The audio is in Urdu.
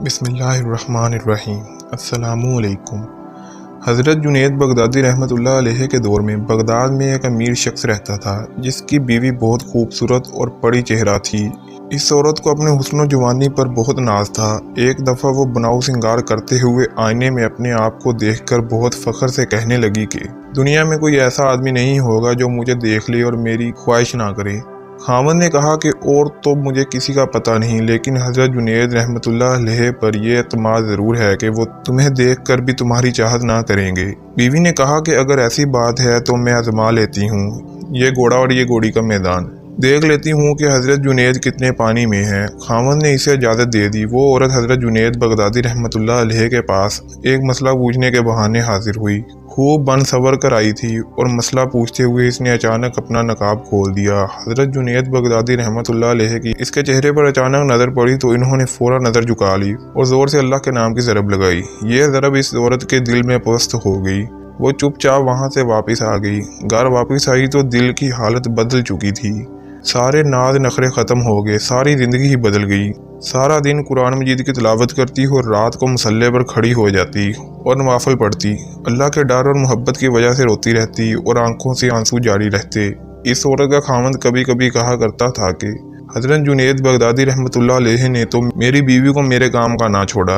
بسم اللہ الرحمن الرحیم۔ السلام علیکم۔ حضرت جنید بغدادی رحمۃ اللہ علیہ کے دور میں بغداد میں ایک امیر شخص رہتا تھا جس کی بیوی بہت خوبصورت اور بڑی چہرہ تھی۔ اس عورت کو اپنے حسن و جوانی پر بہت ناز تھا۔ ایک دفعہ وہ بناؤ سنگار کرتے ہوئے آئینے میں اپنے آپ کو دیکھ کر بہت فخر سے کہنے لگی کہ دنیا میں کوئی ایسا آدمی نہیں ہوگا جو مجھے دیکھ لے اور میری خواہش نہ کرے۔ خاوند نے کہا کہ اور تو مجھے کسی کا پتہ نہیں، لیکن حضرت جنید رحمۃ اللہ علیہ پر یہ اعتماد ضرور ہے کہ وہ تمہیں دیکھ کر بھی تمہاری چاہت نہ کریں گے۔ بیوی نے کہا کہ اگر ایسی بات ہے تو میں آزما لیتی ہوں یہ گھوڑا اور یہ گھوڑی کا میدان، دیکھ لیتی ہوں کہ حضرت جنید کتنے پانی میں ہیں۔ خاوند نے اسے اجازت دے دی۔ وہ عورت حضرت جنید بغدادی رحمۃ اللہ علیہ کے پاس ایک مسئلہ پوچھنے کے بہانے حاضر ہوئی۔ خوب بن سور کر آئی تھی اور مسئلہ پوچھتے ہوئے اس نے اچانک اپنا نقاب کھول دیا۔ حضرت جنید بغدادی رحمۃ اللہ علیہ کی اس کے چہرے پر اچانک نظر پڑی تو انہوں نے فوراً نظر جھکا لی اور زور سے اللہ کے نام کی ضرب لگائی۔ یہ ضرب اس عورت کے دل میں پست ہو گئی۔ وہ چپ چاپ وہاں سے واپس آ گئی۔ گھر واپس آئی تو دل کی حالت بدل چکی تھی۔ سارے ناز نخرے ختم ہو گئے، ساری زندگی ہی بدل گئی۔ سارا دن قرآن مجید کی تلاوت کرتی اور رات کو مصلے پر کھڑی ہو جاتی اور نوافل پڑھتی۔ اللہ کے ڈر اور محبت کی وجہ سے روتی رہتی اور آنکھوں سے آنسو جاری رہتے۔ اس عورت کا خاوند کبھی کبھی کہا کرتا تھا کہ حضرت جنید بغدادی رحمۃ اللہ علیہ نے تو میری بیوی کو میرے کام کا نہ چھوڑا۔